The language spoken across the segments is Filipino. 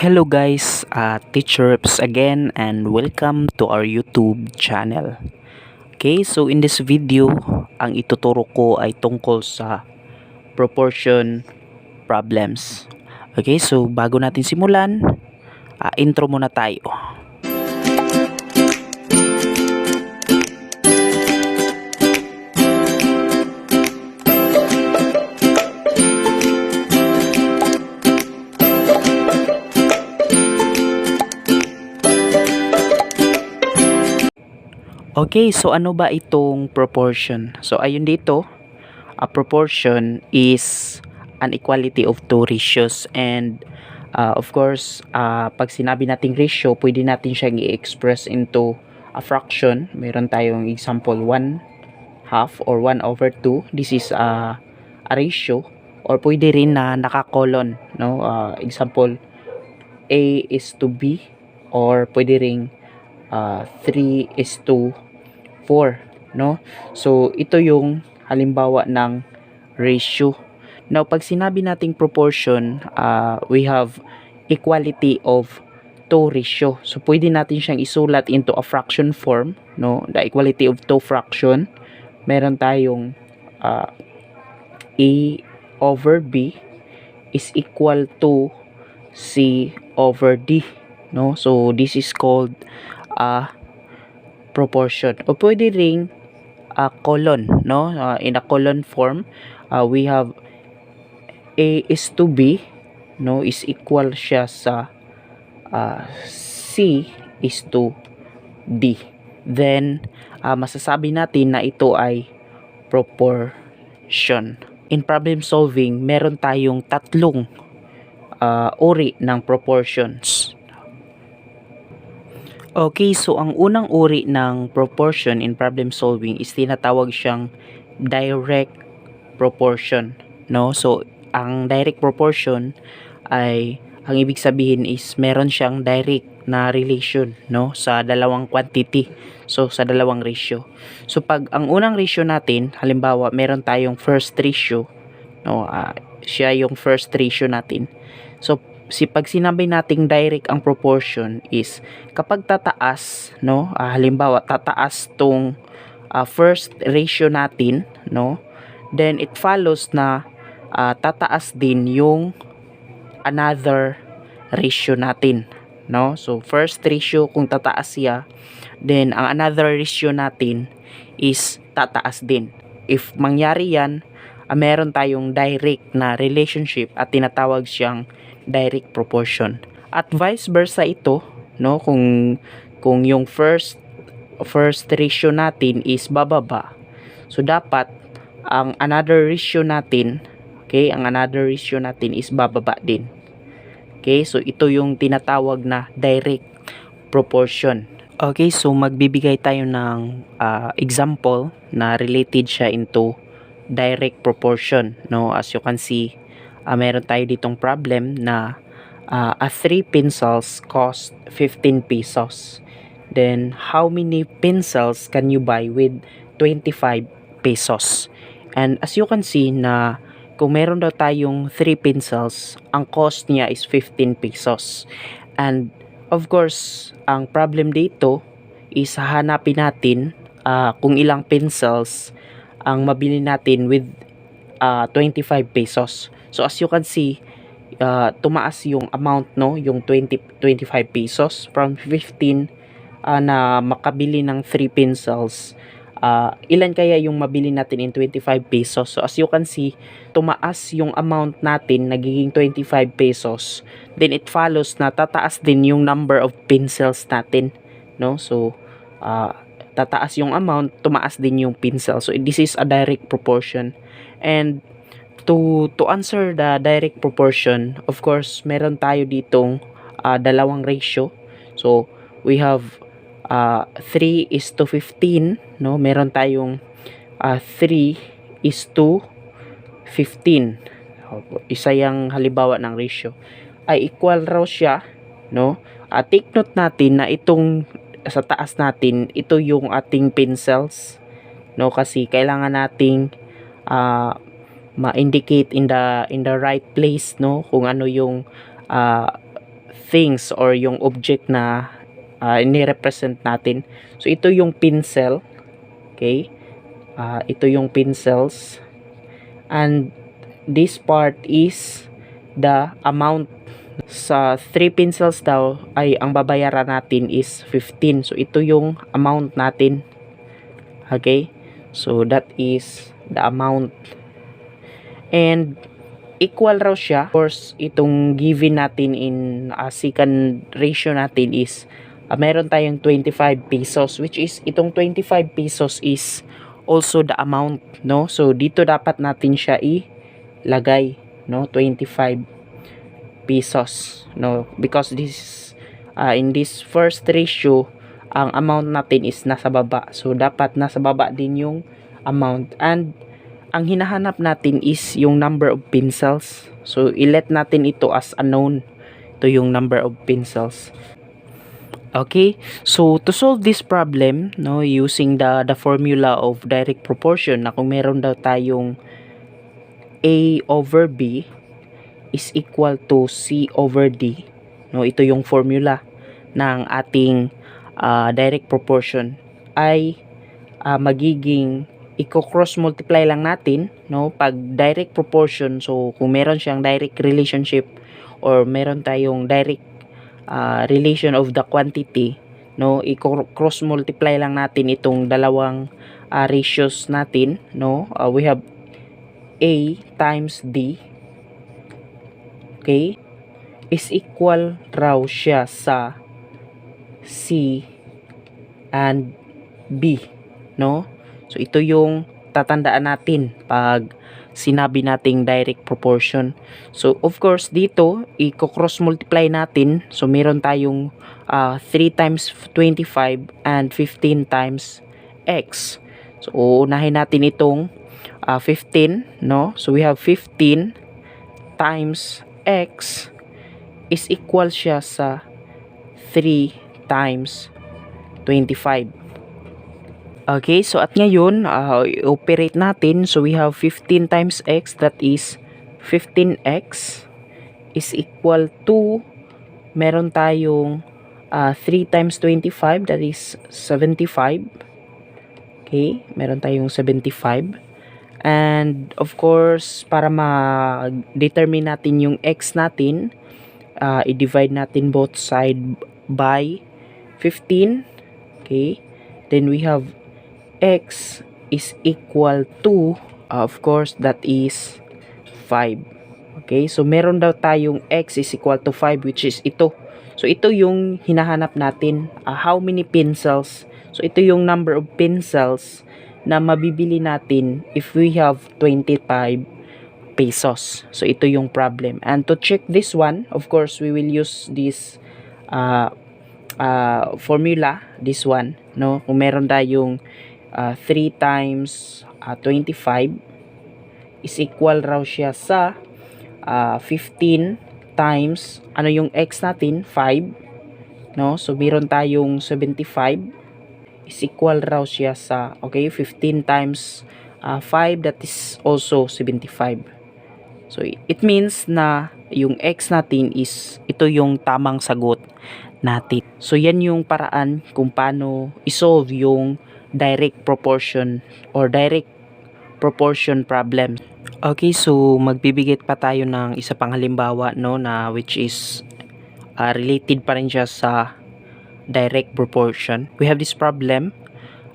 Hello guys, Teacher Reps again and welcome to our YouTube channel. Okay, so in this video, ang ituturo ko ay tungkol sa proportion problems. Okay, so bago natin simulan, intro muna tayo. Okay, so ano ba itong proportion? So ayun dito, a proportion is an equality of two ratios and of course, pag sinabi nating ratio, pwede natin siyang i-express into a fraction. Meron tayong example 1/2 or 1/2. This is a ratio or pwede rin na naka-colon, no? Example A is to B or pwede ring 3:4, no? So ito yung halimbawa ng ratio. Now pag sinabi nating proportion, we have equality of two ratio. So pwede natin siyang isulat into a fraction form, no? The equality of two fraction. Meron tayong A over B is equal to C over D, no? So this is called proportion. O pwede ring colon, no? In a colon form, we have A is to B, no, is equal siya sa C is to D. Then masasabi natin na ito ay proportion. In problem solving, meron tayong tatlong uri ng proportions. Okay, so ang unang uri ng proportion in problem solving is tinatawag siyang direct proportion, no? So ang direct proportion ay ang ibig sabihin is meron siyang direct na relation, no, sa dalawang quantity. So sa dalawang ratio. So pag ang unang ratio natin, halimbawa meron tayong first ratio, no, siya yung first ratio natin. So pag sinabi nating direct ang proportion is kapag tataas, no, halimbawa tataas tong first ratio natin, no, then it follows na tataas din yung another ratio natin, no? So first ratio kung tataas siya, then ang another ratio natin is tataas din. If mangyari yan, meron tayong direct na relationship at tinatawag siyang direct proportion. At vice versa ito, no, kung yung first ratio natin is bababa, so dapat ang another ratio natin, okay, ang another ratio natin is bababa din. Okay, so ito yung tinatawag na direct proportion. Okay, so magbibigay tayo ng example na related siya into direct proportion, no? As you can see, meron tayo ditong problem na 3 pencils cost 15 pesos. Then how many pencils can you buy with 25 pesos? And as you can see na kung meron daw tayong 3 pencils, ang cost niya is 15 pesos. And of course, ang problem dito is hahanapin natin kung ilang pencils ang mabili natin with 25 pesos. So as you can see, tumaas yung amount, no, yung 25 pesos from 15 na makabili ng 3 pencils. Ilan kaya yung mabili natin in 25 pesos? So as you can see, tumaas yung amount natin, nagiging 25 pesos. Then it follows na tataas din yung number of pencils natin, no? So tataas yung amount, tumaas din yung pencil. So this is a direct proportion. And to answer the direct proportion, of course, meron tayo ditong dalawang ratio. So we have 3:15, no? Meron tayong 3:15. Isa yung halimbawa ng ratio. Ay equal raw siya, no? Take note natin na itong sa taas natin, ito yung ating pencils, no? Kasi kailangan nating ma-indicate in the right place, no, kung ano yung things or yung object na ini-represent natin. So ito yung pencil, okay? Ito yung pencils, and this part is the amount. Sa 3 pencils daw ay ang babayaran natin is 15. So ito yung amount natin, okay? So that is the amount, and equal raw siya. Of course, itong given natin in second ratio natin is meron tayong 25 pesos, which is itong 25 pesos is also the amount, no? So dito dapat natin siya ilagay, no? 25 pesos, no? Because this in this first ratio, ang amount natin is nasa baba. So dapat nasa baba din yung amount, and ang hinahanap natin is yung number of pencils. So i-let natin ito as unknown. Ito yung number of pencils. Okay, so to solve this problem, no, using the formula of direct proportion, na kung meron daw tayong A over B is equal to C over D, no, ito yung formula ng ating direct proportion, ay magiging i-cross multiply lang natin, no, pag direct proportion. So kung meron siyang direct relationship or meron tayong direct relation of the quantity, no, i-cross multiply lang natin itong dalawang ratios natin, no. We have A times D, okay, is equal raw siya sa C and B, no. So ito yung tatandaan natin pag sinabi nating direct proportion. So of course dito i-cross multiply natin. So meron tayong 3 times 25 and 15 times x. So uunahin natin itong 15, no. So we have 15 times x is equal siya sa 3 times 25. Okay, so at ngayon, i-operate natin. So we have 15 times x, that is 15x is equal to, meron tayong 3 times 25, that is 75. Okay, meron tayong 75. And of course, para ma-determine natin yung x natin, i-divide natin both side by 15. Okay, then we have x is equal to, of course, that is 5. Okay, so meron daw tayong x is equal to 5, which is ito. So ito yung hinahanap natin, how many pencils. So ito yung number of pencils na mabibili natin if we have 25 pesos. So ito yung problem. And to check this one, of course, we will use this formula, this one, no. Kung meron tayong 3 times 25 is equal raw siya sa 15 times, ano yung x natin, 5, no. So meron tayong 75 is equal raw siya sa, okay, 15 times 5, that is also 75. So it means na yung x natin is ito yung tamang sagot natin. So yan yung paraan kung paano isolve yung direct proportion or direct proportion problem. Okay, so magbibigit pa tayo ng isa pang halimbawa, no, na which is related pa rin siya sa direct proportion. We have this problem: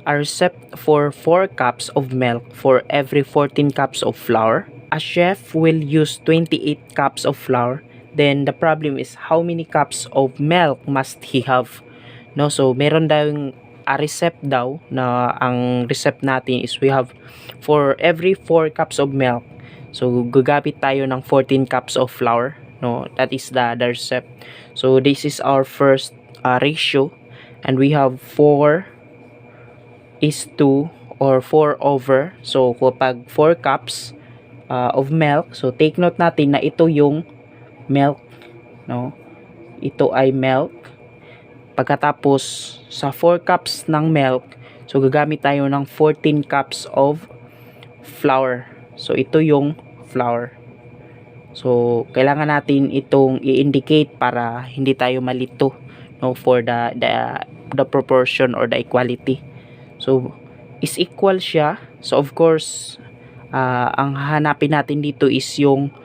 a recipe for 4 cups of milk for every 14 cups of flour. A chef will use 28 cups of flour. Then the problem is how many cups of milk must he have? No, so meron daw a recipe daw na ang recipe natin is we have for every 4 cups of milk. So gagamit tayo ng 14 cups of flour, no? That is the recipe. So this is our first ratio, and we have 4 is 2 or 4 over. So kapag 4 cups of milk, so take note natin na ito yung milk, no? Ito ay milk. Pagkatapos sa 4 cups ng milk, so gagamit tayo ng 14 cups of flour. So ito yung flour. So kailangan natin itong i-indicate para hindi tayo malito, no, for the proportion or the equality. So is equal siya. So of course, ang hahanapin natin dito is yung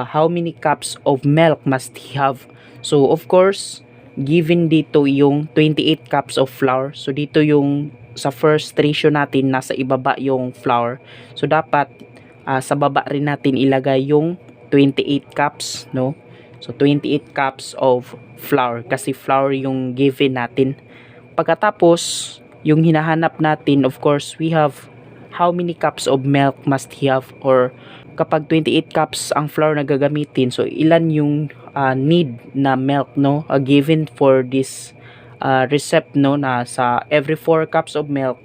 how many cups of milk must he have. So of course, given dito yung 28 cups of flour. So dito yung sa first ratio natin nasa ibaba yung flour. So dapat sa baba rin natin ilagay yung 28 cups, no? So 28 cups of flour kasi flour yung given natin. Pagkatapos, yung hinahanap natin, of course, we have how many cups of milk must he have, or kapag 28 cups ang flour na gagamitin, so ilan yung need na milk, no, given for this recipe, no, na sa every 4 cups of milk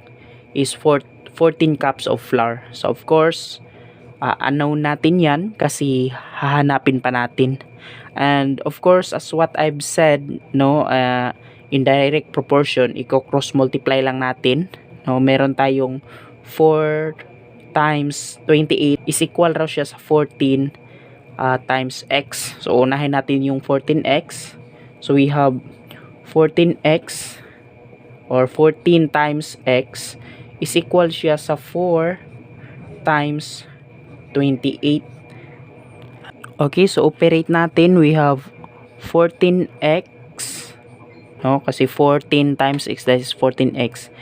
is 14 cups of flour. So of course, unknown natin yan kasi hahanapin pa natin. And of course, as what I've said, no, in direct proportion, i-cross multiply lang natin, no, meron tayong 4 times 28 is equal raw siya sa 14 times x. So unahin natin yung 14x. So we have 14x or 14 times x is equal siya sa 4 times 28. Okay, so operate natin. We have 14x, no, kasi 14 times x, that is 14x,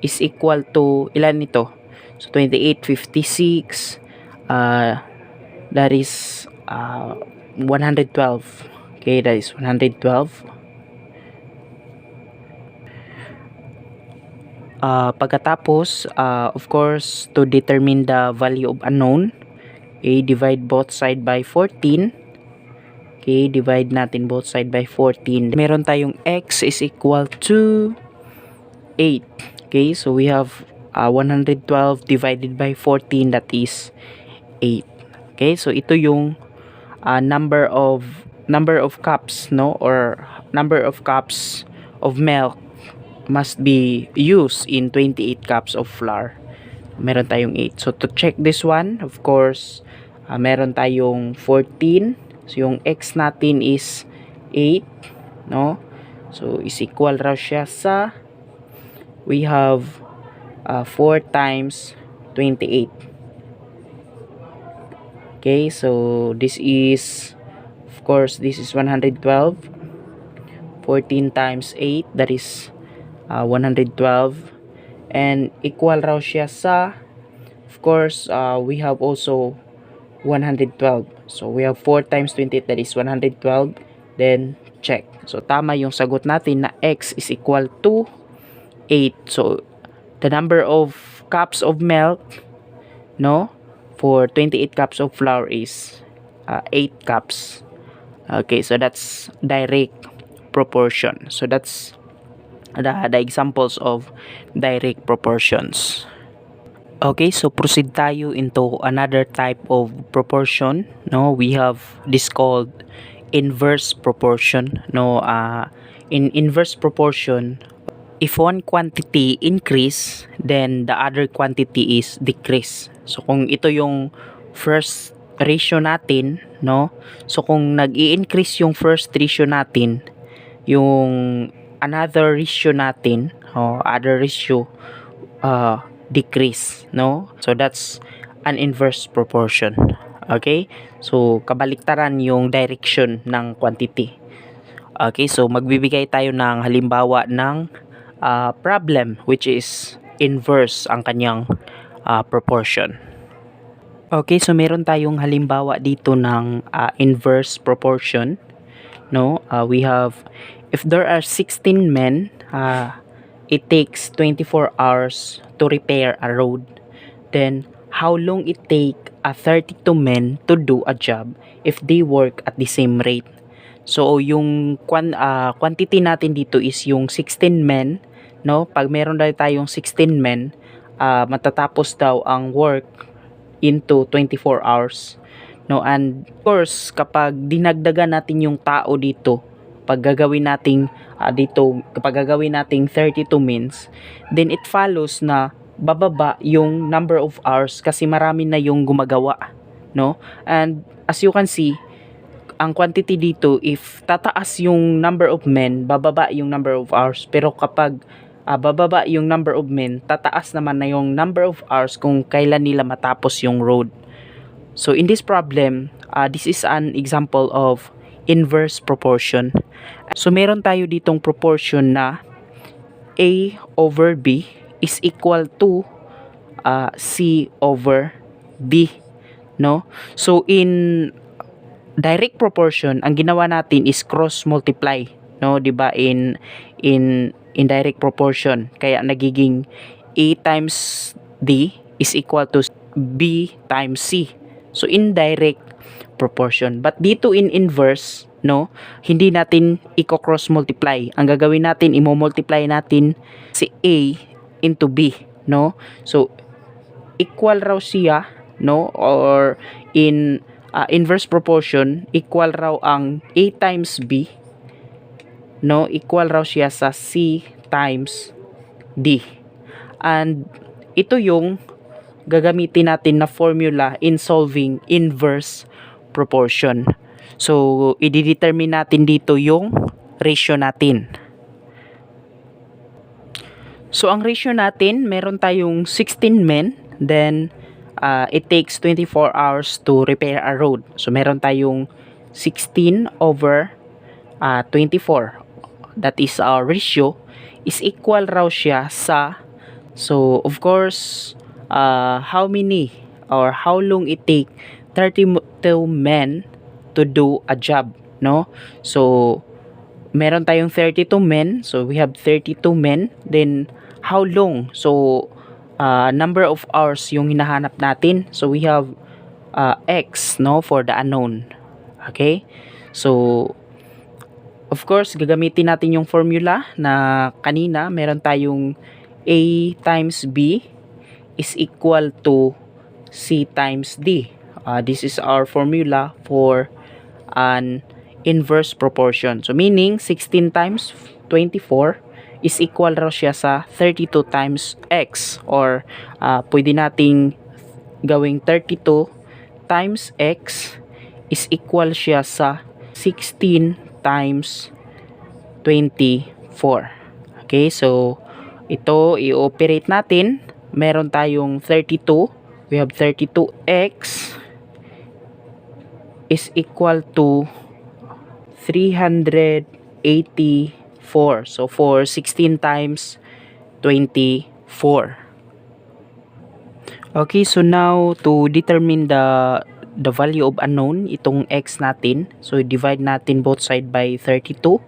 is equal to ilan nito? So 28, 56, that is 112. Okay, that is 112. Pagkatapos, of course, to determine the value of unknown, okay, divide both side by 14. Okay, divide natin both side by 14. Meron tayong x is equal to 8. Okay, so we have 112 divided by 14, that is 8. Okay, so ito yung number of cups, no, or number of cups of milk must be used in 28 cups of flour. Meron tayong 8. So to check this one, of course, meron tayong 14. So yung x natin is 8, no? So is equal raw siya sa, we have 4 times 28. Okay, so this is, of course, this is 112. 14 times 8, that is 112, and equal raw siya sa, of course, we have also 112. So we have 4 times 28, that is 112. Then check. So tama yung sagot natin na x is equal to 8. So the number of cups of milk, no, for 28 cups of flour is 8 cups. Okay, so that's direct proportion. So that's the examples of direct proportions. Okay, so proceed tayo into another type of proportion. No, we have this called inverse proportion. No, in inverse proportion, if one quantity increase, then the other quantity is decrease. So kung ito yung first ratio natin, no, so kung nag-i-increase yung first ratio natin, yung another ratio natin, other ratio decrease, no? So that's an inverse proportion. Okay, so kabaliktaran yung direction ng quantity. Okay, so magbibigay tayo ng halimbawa ng problem which is inverse ang kanyang proportion. Okay, so meron tayong halimbawa dito ng inverse proportion, no? We have, if there are 16 men, it takes 24 hours to repair a road. Then how long it take 32 men to do a job if they work at the same rate? So yung quantity natin dito is yung 16 men, no? Pag meron daw tayong 16 men, matatapos daw ang work into 24 hours, no? And of course, kapag dinagdagan natin yung tao dito, pag gagawin nating kapag gagawin nating 32 means, then it follows na bababa yung number of hours kasi marami na yung gumagawa, no? And as you can see, ang quantity dito, if tataas yung number of men, bababa yung number of hours. Pero kapag bababa yung number of men, tataas naman na yung number of hours kung kailan nila matapos yung road. So in this problem, this is an example of inverse proportion. So meron tayo ditong proportion na A over B is equal to C over D, no? So in direct proportion, ang ginawa natin is cross multiply, no, 'di ba, in direct proportion. Kaya nagiging A times D is equal to B times C. So indirect proportion. But dito in inverse, no, hindi natin i-cross multiply. Ang gagawin natin, i-multiply natin si A into B, no? So equal raw siya, no, or in inverse proportion, equal raw ang A times B, no, equal raw siya sa C times D. And ito yung gagamitin natin na formula in solving inverse proportion. So i-determine natin dito yung ratio natin. So ang ratio natin, meron tayong 16 men, then it takes 24 hours to repair a road. So meron tayong 16 over 24. That is our ratio is equal raw siya sa, so of course, how many or how long it take 32 men to do a job, no? So meron tayong 32 men, so we have 32 men, then how long? So number of hours yung hinahanap natin, so we have x, no, for the unknown. Okay, so of course gagamitin natin yung formula na kanina. Meron tayong A times B is equal to C times D. This is our formula for an inverse proportion. So meaning 16 times 24 is equal raw siya sa 32 times x, or pwede nating gawing 32 times x is equal siya sa 16 times 24. Okay, so ito i-operate natin. Meron tayong 32, we have 32x is equal to 384. So for 16 times 24. Okay, so now to determine the value of unknown, itong x natin, so divide natin both side by 32.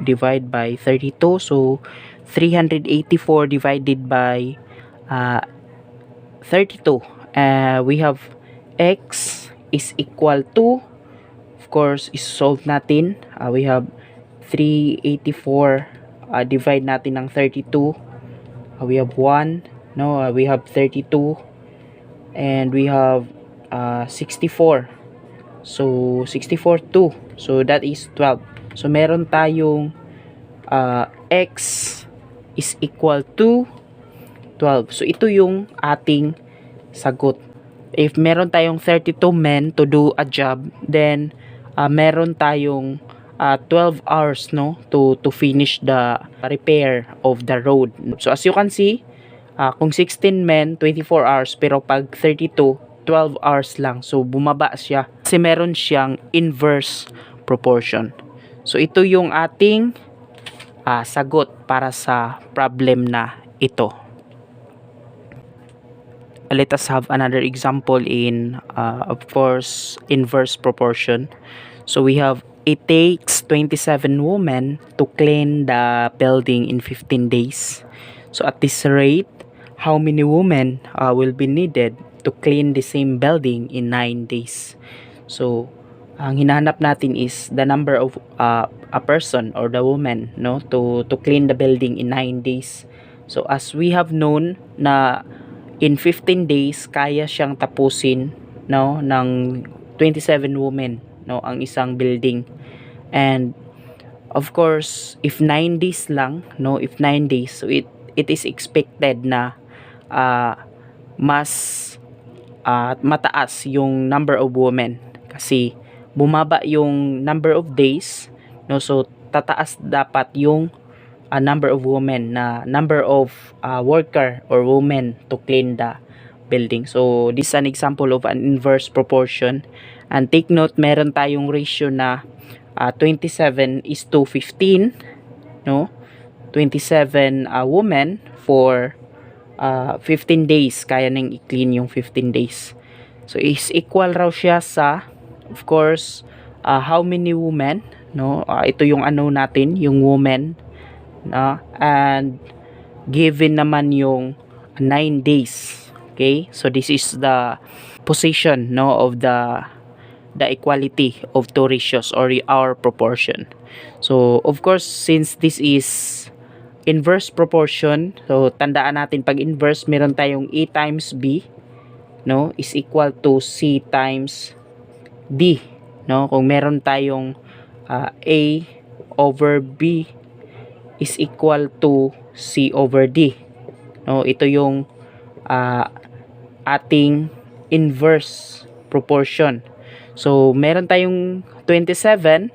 Divide by 32, so 384 divided by 32, we have x is equal to, of course, isolve natin, we have 384, divide natin ng 32, we have 1, no, we have 32, and we have 64, so 64 2, so that is 12. So meron tayong x is equal to 12. So ito yung ating sagot. If meron tayong 32 men to do a job, then meron tayong 12 hours, no, to finish the repair of the road. So as you can see, kung 16 men 24 hours, pero pag 32 12 hours lang. So bumaba siya kasi meron siyang inverse proportion. So ito yung ating sagot para sa problem na ito. Let us have another example in of course inverse proportion. So we have, it takes 27 women to clean the building in 15 days. So at this rate, how many women will be needed to clean the same building in 9 days? So ang hinahanap natin is the number of a person or the woman, no, to clean the building in 9 days. So as we have known na in 15 days kaya siyang tapusin, no, ng 27 women, no, ang isang building. And of course, if 9 days lang, no, if 9 days, so it is expected na mas mataas yung number of women kasi bumaba yung number of days, no? So tataas dapat yung number of women, na number of worker or women to clean the building. So this is an example of an inverse proportion, and take note, meron tayong ratio na 27:15, no? 27 women for 15 days, kaya nang i-clean yung 15 days. So is equal raw siya sa, of course, how many women, no? Ito yung ano natin, yung women, and given naman yung 9 days. Okay, so this is the position, no, of the equality of two ratios or our proportion. So of course, since this is inverse proportion, so tandaan natin, pag inverse, meron tayong A times B, no, is equal to C times D, no? Kung meron tayong A over B is equal to C over D, no? Ito yung ating inverse proportion. So meron tayong 27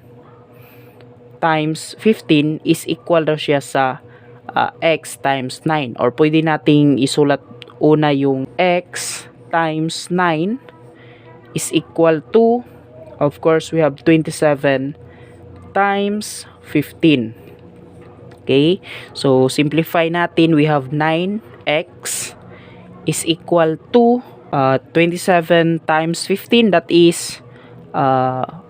times 15 is equal daw siya sa x times 9, or pwede nating isulat una yung x times 9 is equal to, of course, we have 27 times 15. Okay, so simplify natin, we have 9x is equal to 27 times 15, that is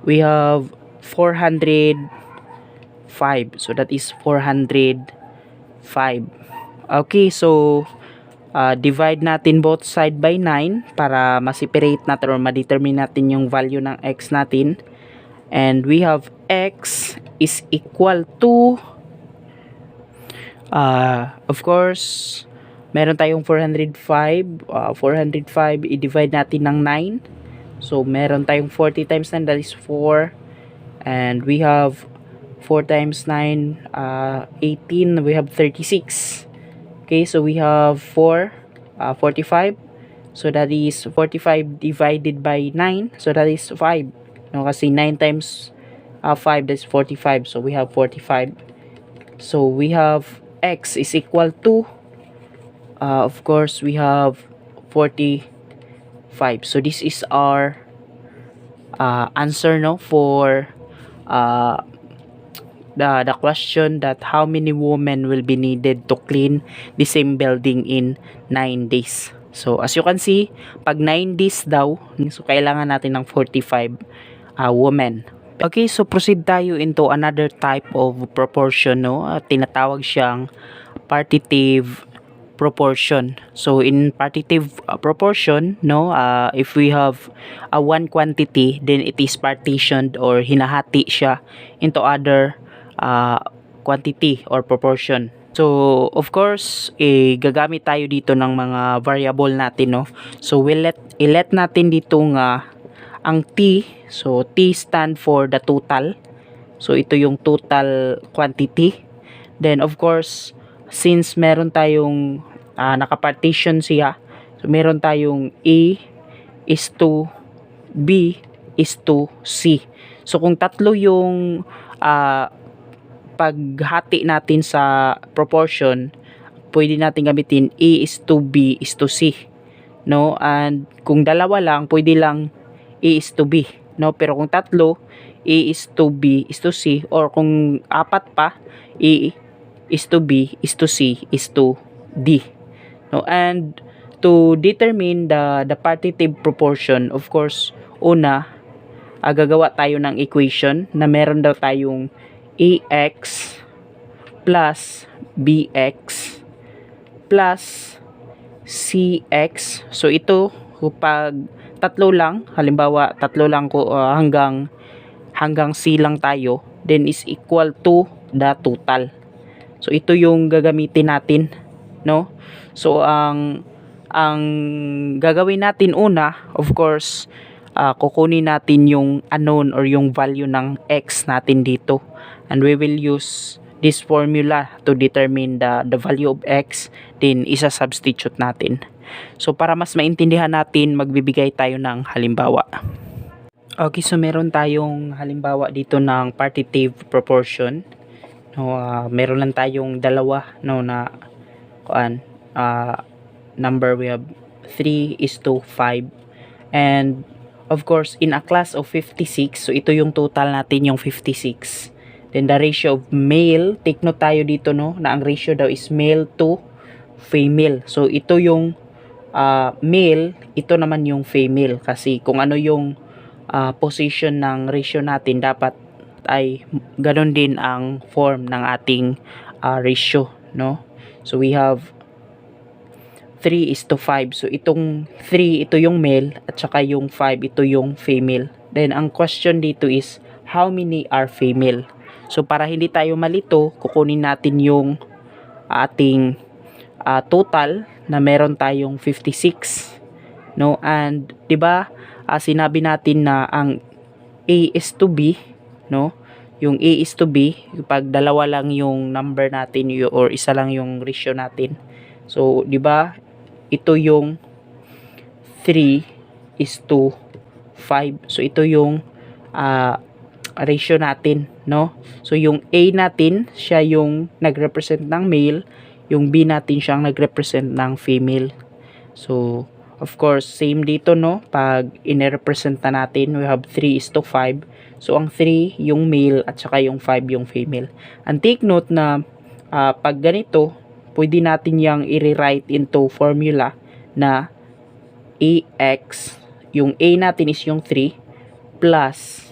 we have 405, so that is 405. Okay, so divide natin both side by 9 para ma-separate natin or ma-determine natin yung value ng x natin, and we have x is equal to of course, meron tayong 405. 405 i-divide natin ng 9, so meron tayong 40 times 9, that is 4, and we have 4 times 9, 18, we have 36. Okay, so we have 45, so that is 45 divided by 9, so that is 5, no, kasi 9 times 5, that's 45, so we have 45. So we have x is equal to of course we have 45. So this is our answer, no, for the question that how many women will be needed to clean the same building in 9 days. So as you can see, pag 9 days daw, so kailangan natin ng 45 women. Okay, so proceed tayo into another type of proportion, no? Tinatawag siyang partitive proportion. So in partitive proportion, no, if we have one quantity, then it is partitioned or hinahati siya into other quantity or proportion. So of course, gagamit tayo dito ng mga variable natin, no? So i-let natin dito nga ang t. So t stand for the total. So ito yung total quantity. Then of course, since meron tayong nakapartition siya, so meron tayong A is to B is to C. So kung tatlo yung paghati natin sa proportion, pwede natin gamitin A is to B is to C, no? And kung dalawa lang, pwede lang A is to B, no? Pero kung tatlo, A is to B is to C, or kung apat pa, A is to B is to C is to D, no? And to determine the partitive proportion, of course, una, gagawa tayo ng equation na meron daw tayong AX plus BX plus CX. So ito, kapag tatlo lang, halimbawa tatlo lang ko hanggang C lang tayo, then is equal to the total. So ito yung gagamitin natin, no? So ang gagawin natin una, of course, kukunin natin yung unknown or yung value ng x natin dito, and we will use this formula to determine the value of x, then isa-substitute natin. So para mas maintindihan natin, magbibigay tayo ng halimbawa. Okay, so meron tayong halimbawa dito ng partitive proportion. No, meron lang tayong dalawa no na number. We have 3:5, and of course in a class of 56, so ito yung total natin, yung 56. Then the ratio of male, take note tayo dito no na ang ratio daw is male to female. So ito yung male, ito naman yung female, kasi kung ano yung position ng ratio natin, dapat ay ganun din ang form ng ating ratio, no? So we have 3:5. So itong 3, ito yung male, at saka yung 5, ito yung female. Then ang question dito is, how many are female? So para hindi tayo malito, kukunin natin yung ating total na meron tayong 56, no? And 'di ba, sinabi natin na ang A is to B, no? Yung A is to B, pag dalawa lang yung number natin or isa lang yung ratio natin. So 'di ba, ito yung 3:5. So ito yung ratio natin, no? So yung A natin, siya yung nagrepresent ng male, yung B natin siyang nagrepresent ng female. So of course, same dito, no? Pag ine-represent na natin, we have 3:5. So ang 3 yung male, at saka yung 5 yung female. And take note na pag ganito, pwede natin yang i-rewrite into formula na AX, yung A natin is yung 3, plus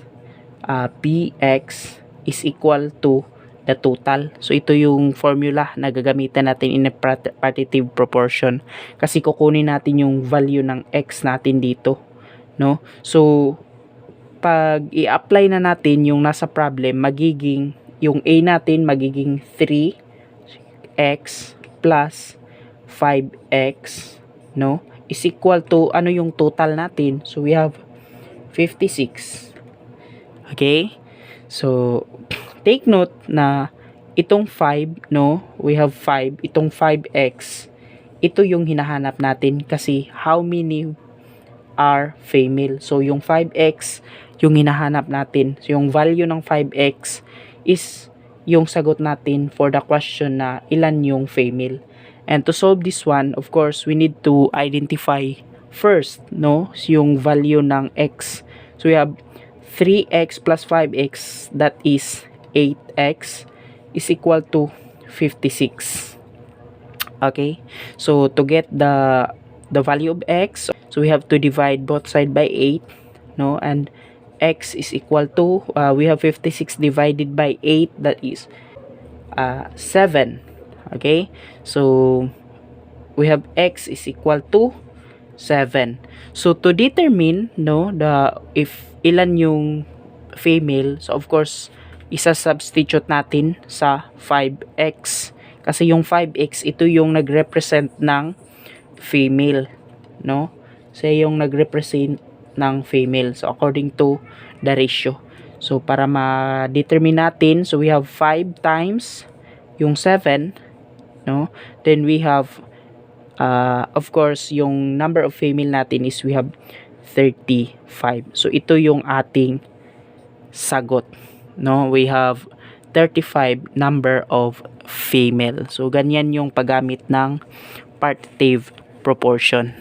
BX is equal to the total. So ito yung formula na gagamitan natin in a partitive proportion, kasi kukunin natin yung value ng x natin dito, no? So pag i-apply na natin yung nasa problem, magiging yung A natin magiging 3x plus 5x, no, is equal to ano yung total natin. So we have 56. Okay, so take note na itong 5, no, we have 5, itong 5x, ito yung hinahanap natin, kasi how many are female. So yung 5x yung hinahanap natin. So yung value ng 5x is yung sagot natin for the question na ilan yung female. And to solve this one, of course, we need to identify first, no, yung value ng x. So we have 3x plus 5x, that is 8x, is equal to 56. Okay, so to get the value of x, so we have to divide both side by 8, no, and x is equal to we have 56 divided by 8, that is 7. Okay, so we have x is equal to 7. So to determine, no, if ilan yung female, so of course isa-substitute natin sa 5x, kasi yung 5x ito yung nagrepresent ng female, no? So yung nagrepresent ng female, so according to the ratio. So para ma-determine natin, so we have 5 times yung 7, no? Then we have of course yung number of female natin is we have 35. So ito yung ating sagot, no? We have 35 number of female. So ganyan yung paggamit ng partitive proportion.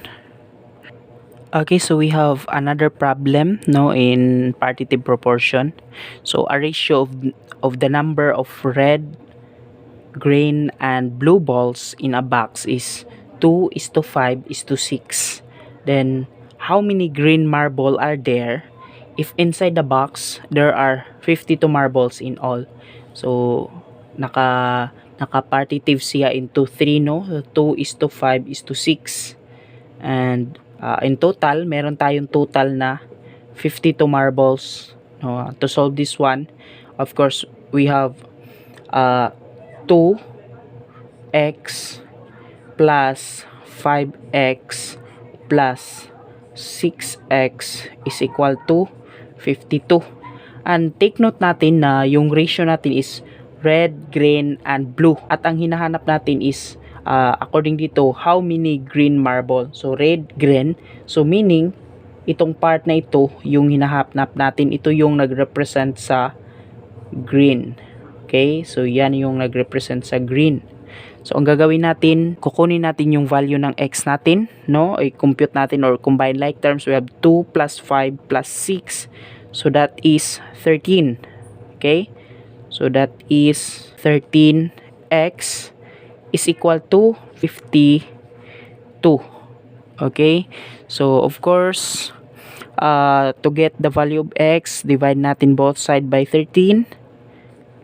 Okay, so we have another problem, no, in partitive proportion. So a ratio of the number of red, green, and blue balls in a box is 2:5:6. Then how many green marble are there if inside the box there are 52 marbles in all? So naka-partitive siya into 3, no? 2:5:6. And in total, meron tayong total na 52 marbles, no? To solve this one, of course, we have 2x plus 5x plus 6x is equal to 52. And take note natin na yung ratio natin is red, green, and blue. At ang hinahanap natin is according dito, how many green marble. So red, green. So meaning, itong part na ito, yung hinahanap natin, ito yung nagrepresent sa green. Okay? So yan yung nagrepresent sa green. So ang gagawin natin, kukunin natin yung value ng x natin, no? I-compute natin or combine like terms. We have 2 plus 5 plus 6. So that is 13. Okay? So that is 13x is equal to 52. Okay? So of course, to get the value of x, divide natin both side by 13.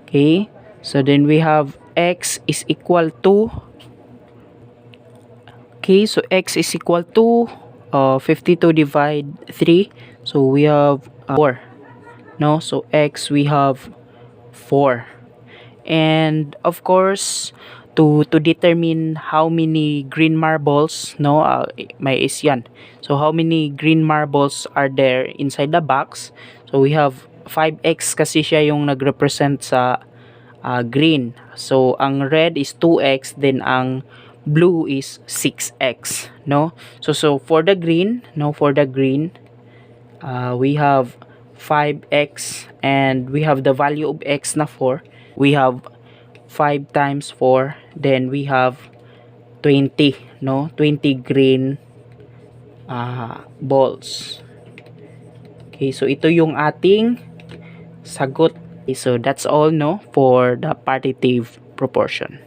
Okay? So then we have x is equal to, okay, so x is equal to 52 divide 3. So we have 4. No? So x we have 4. And of course, to determine how many green marbles, no, may is yan. So how many green marbles are there inside the box? So we have 5x kasi siya yung nagrepresent sa green. So ang red is 2x, then ang blue is 6x, no? So for the green, no, for the green, we have 5x and we have the value of x na 4. We have 5 times 4, then we have 20, no? 20 green balls. Okay, so ito yung ating sagot. Okay, so that's all, no, for the partitive proportion.